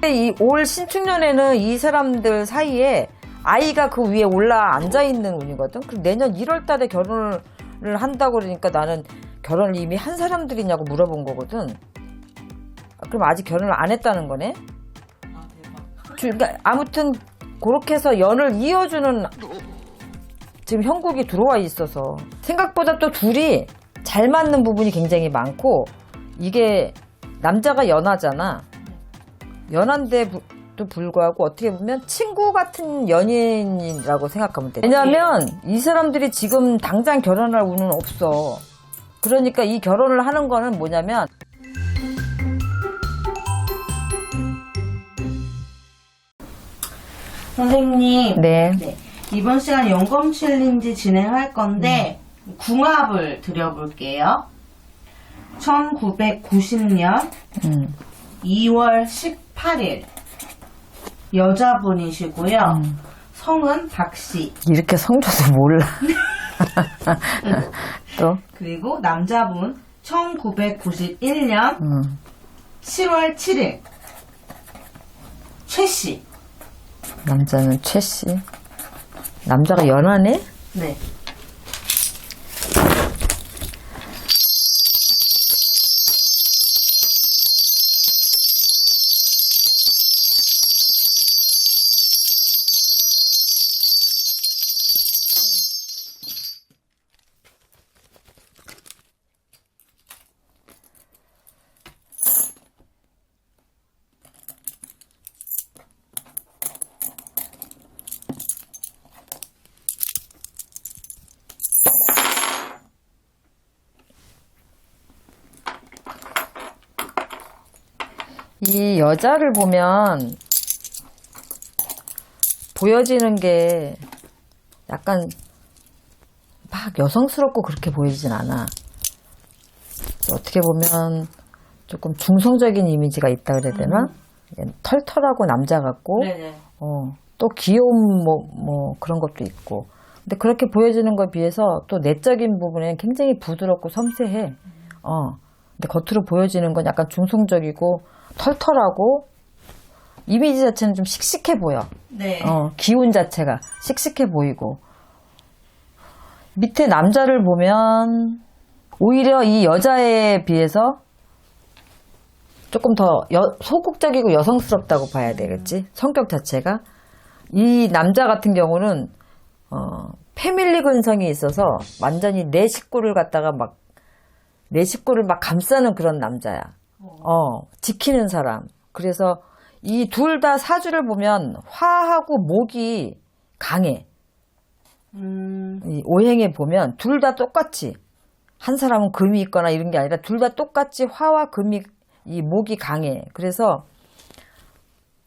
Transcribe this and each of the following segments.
이 올 신축년에는 이 사람들 사이에 아이가 그 위에 올라 앉아 있는 운이거든. 그럼 내년 1월 달에 결혼을 한다고 그러니까 나는 결혼을 이미 한 사람들이냐고 물어본 거거든. 그럼 아직 결혼을 안 했다는 거네? 아, 대박. 그러니까 아무튼 그렇게 해서 연을 이어주는 지금 형국이 들어와 있어서 생각보다 또 둘이 잘 맞는 부분이 굉장히 많고, 이게 남자가 연하잖아. 연한데도 불구하고 어떻게 보면 친구 같은 연인이라고 생각하면 돼. 왜냐하면 이 사람들이 지금 당장 결혼할 운은 없어. 그러니까 이 결혼을 하는 거는 뭐냐면, 선생님, 네. 이번 시간 연금 챌린지 진행할 건데 궁합을 드려볼게요. 1990년 2월 18일 여자분이시고요. 성은 박씨. 이렇게 성조도 몰라. 또? 그리고 남자분 1991년 7월 7일 최씨. 남자는 최씨. 남자가 연하네? 네. 이 여자를 보면 보여지는 게 약간 막 여성스럽고 그렇게 보이진 않아. 어떻게 보면 조금 중성적인 이미지가 있다 그래야 되나? 털털하고 남자 같고, 네네. 또 귀여운 뭐 그런 것도 있고. 근데 그렇게 보여지는 거에 비해서 또 내적인 부분에는 굉장히 부드럽고 섬세해. 근데 겉으로 보여지는 건 약간 중성적이고 털털하고 이미지 자체는 좀 씩씩해 보여. 네. 기운 자체가 씩씩해 보이고. 밑에 남자를 보면 오히려 이 여자에 비해서 조금 더 소극적이고 여성스럽다고 봐야 되겠지. 성격 자체가. 이 남자 같은 경우는 패밀리 근성이 있어서 완전히 내 식구를 갖다가 내 식구를 막 감싸는 그런 남자야. 지키는 사람. 그래서 이 둘 다 사주를 보면 화하고 목이 강해. 이 오행에 보면 둘 다 똑같이, 한 사람은 금이 있거나 이런 게 아니라 둘 다 똑같이 화와 금이, 이 목이 강해. 그래서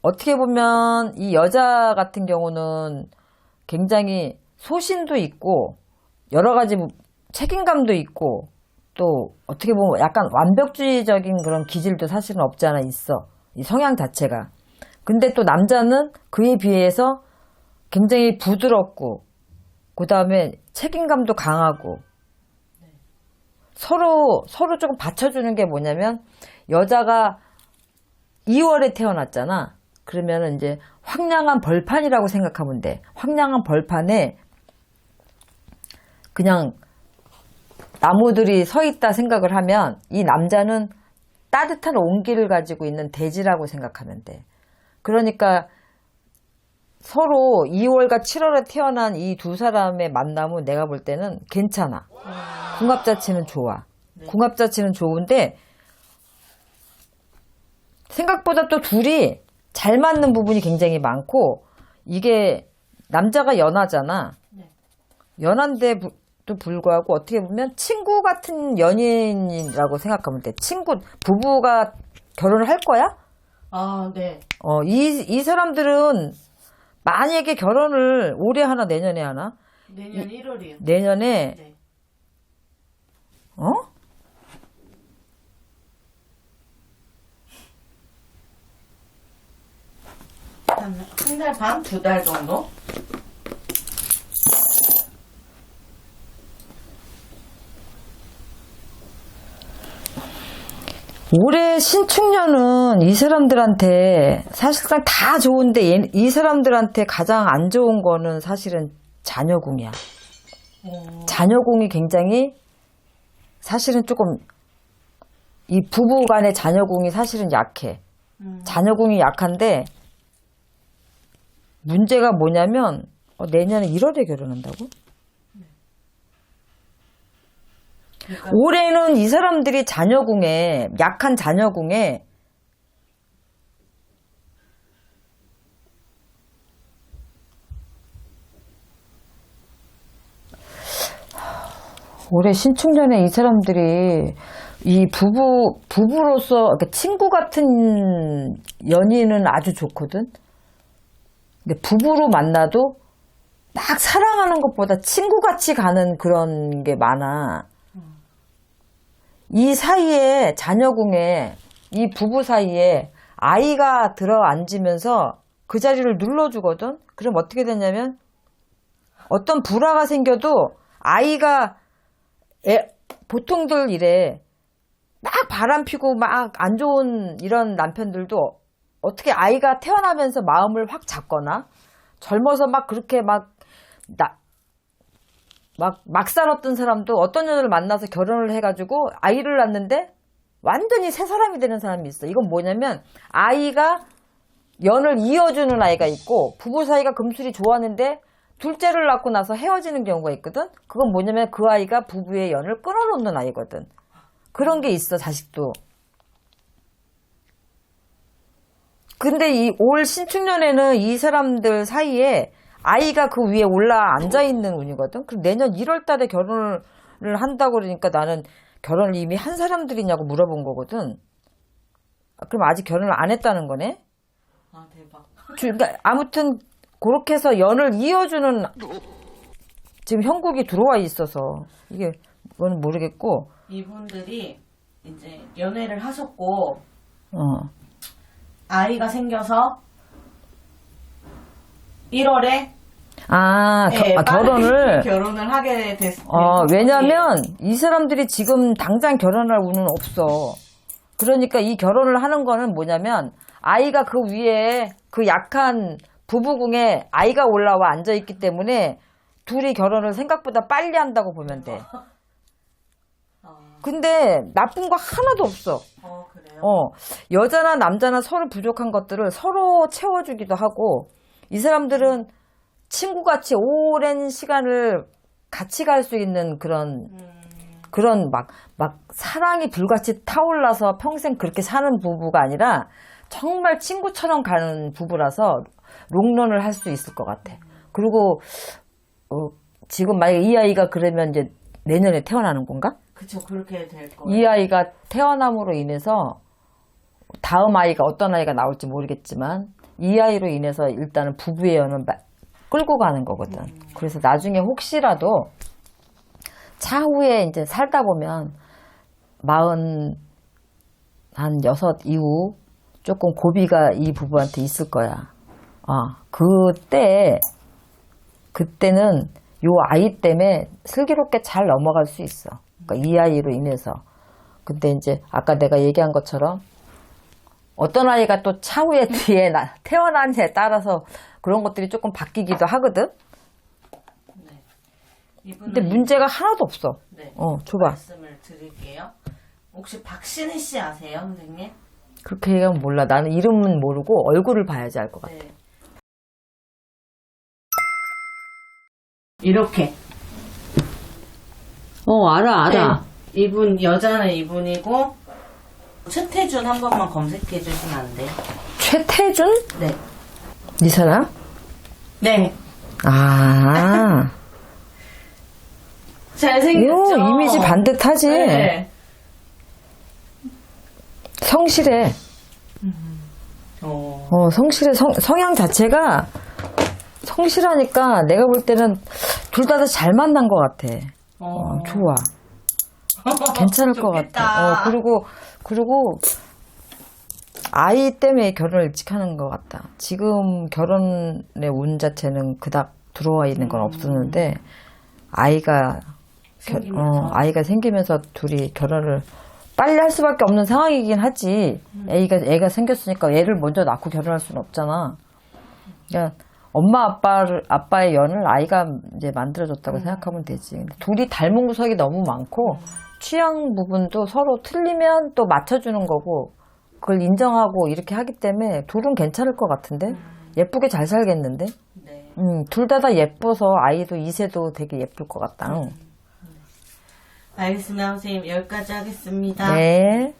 어떻게 보면 이 여자 같은 경우는 굉장히 소신도 있고 여러 가지 책임감도 있고, 또 어떻게 보면 약간 완벽주의적인 그런 기질도 사실은 없지 않아 있어. 이 성향 자체가. 근데 또 남자는 그에 비해서 굉장히 부드럽고, 그 다음에 책임감도 강하고, 서로 조금 받쳐주는 게 뭐냐면, 여자가 2월에 태어났잖아. 그러면은 이제 황량한 벌판이라고 생각하면 돼. 황량한 벌판에 그냥 나무들이 서 있다 생각을 하면, 이 남자는 따뜻한 온기를 가지고 있는 대지라고 생각하면 돼. 그러니까 서로 2월과 7월에 태어난 이 두 사람의 만남은 내가 볼 때는 괜찮아. 궁합 자체는 좋아. 궁합 자체는 좋은데 생각보다 또 둘이 잘 맞는 부분이 굉장히 많고, 이게 남자가 연하잖아. 연한데도 불구하고 어떻게 보면 친구 같은 연인이라고 생각하면 돼. 부부가 결혼을 할 거야? 아, 네. 이 사람들은 만약에 결혼을 올해 하나 내년에 하나? 내년 1월이요. 내년에 네. 한 달 반? 2달 정도? 올해 신축년은 이 사람들한테 사실상 다 좋은데 이 사람들한테 가장 안 좋은 거는 사실은 자녀궁이야. 자녀궁이 굉장히 사실은 조금 이 부부 간의 자녀궁이 사실은 약해. 자녀궁이 약한데 문제가 뭐냐면 내년에 1월에 결혼한다고? 그러니까 올해는 이 사람들이 자녀궁에 약한 자녀궁에 올해 신축년에 이 사람들이 이 부부로서 그러니까 친구 같은 연인은 아주 좋거든. 근데 부부로 만나도 막 사랑하는 것보다 친구같이 가는 그런 게 많아. 이 사이에 자녀궁에 이 부부 사이에 아이가 들어앉으면서 그 자리를 눌러주거든. 그럼 어떻게 되냐면 어떤 불화가 생겨도 아이가 보통들 이래 막 바람 피고 막 안 좋은 이런 남편들도 어떻게 아이가 태어나면서 마음을 확 잡거나 젊어서 막 그렇게 막 살았던 사람도 어떤 년을 만나서 결혼을 해가지고 아이를 낳는데 완전히 새 사람이 되는 사람이 있어. 이건 뭐냐면 아이가 연을 이어주는 아이가 있고 부부 사이가 금슬이 좋았는데 둘째를 낳고 나서 헤어지는 경우가 있거든. 그건 뭐냐면 그 아이가 부부의 연을 끊어놓는 아이거든. 그런 게 있어, 자식도. 근데 이 올 신축년에는 이 사람들 사이에 아이가 그 위에 올라 앉아있는 운이거든. 그럼 내년 1월 달에 결혼을 한다고 그러니까 나는 결혼을 이미 한 사람들이냐고 물어본 거거든. 그럼 아직 결혼을 안 했다는 거네? 아, 대박. 그러니까 아무튼 그렇게 해서 연을 이어주는 지금 형국이 들어와 있어서 이게 그건 모르겠고 이분들이 이제 연애를 하셨고 어. 아이가 생겨서 1월에 결혼을 하게 됐어요. 왜냐면 이 사람들이 지금 당장 결혼할 운은 없어. 그러니까 이 결혼을 하는 거는 뭐냐면 아이가 그 위에 그 약한 부부궁에 아이가 올라와 앉아있기 때문에 둘이 결혼을 생각보다 빨리 한다고 보면 돼. 근데 나쁜 거 하나도 없어. 그래요? 여자나 남자나 서로 부족한 것들을 서로 채워주기도 하고 이 사람들은 친구같이 오랜 시간을 같이 갈 수 있는 그런 막 사랑이 불같이 타올라서 평생 그렇게 사는 부부가 아니라 정말 친구처럼 가는 부부라서 롱런을 할 수 있을 것 같아. 그리고 지금 만약에 이 아이가 그러면 이제 내년에 태어나는 건가? 그쵸, 그렇게 될 거예요. 이 아이가 태어남으로 인해서 다음 아이가 어떤 아이가 나올지 모르겠지만 이 아이로 인해서 일단은 부부의 연은 끌고 가는 거거든. 그래서 나중에 혹시라도 차후에 이제 살다 보면 46 이후 조금 고비가 이 부부한테 있을 거야. 그때는 요 아이 때문에 슬기롭게 잘 넘어갈 수 있어. 그러니까 이 아이로 인해서. 근데 이제 아까 내가 얘기한 것처럼 어떤 아이가 또 차후에 뒤에 태어나느냐에 따라서 그런 것들이 조금 바뀌기도 하거든. 네. 근데 문제가 하나도 없어. 네. 줘봐. 말씀을 드릴게요. 혹시 박신혜 씨 아세요, 선생님? 그렇게 얘기하면 몰라. 나는 이름은 모르고 얼굴을 봐야지 알 것 같아. 네. 이렇게. 알아. 네. 이분, 여자는 이분이고, 최태준 한 번만 검색해 주시면 안 돼요? 최태준? 네. 이 사람? 네. 잘생겼죠? 이거 이미지 반듯하지? 네. 성실해. 성실해. 성향 자체가 성실하니까 내가 볼 때는 둘 다 잘 만난 것 같아. 좋아. 괜찮을 것 같아. 그리고 아이 때문에 결혼을 일찍 하는 것 같다. 지금 결혼의 운 자체는 그닥 들어와 있는 건 없었는데 아이가 생기면서 둘이 결혼을 빨리 할 수밖에 없는 상황이긴 하지. 애가 생겼으니까 애를 먼저 낳고 결혼할 수는 없잖아. 그러니까 아빠의 연을 아이가 이제 만들어줬다고 생각하면 되지. 근데 둘이 닮은 구석이 너무 많고 취향 부분도 서로 틀리면 또 맞춰주는 거고 그걸 인정하고 이렇게 하기 때문에 둘은 괜찮을 것 같은데 예쁘게 잘 살겠는데. 네. 둘 다 예뻐서 아이도 이세도 되게 예쁠 것 같다. 알겠습니다, 선생님. 여기까지 하겠습니다. 네.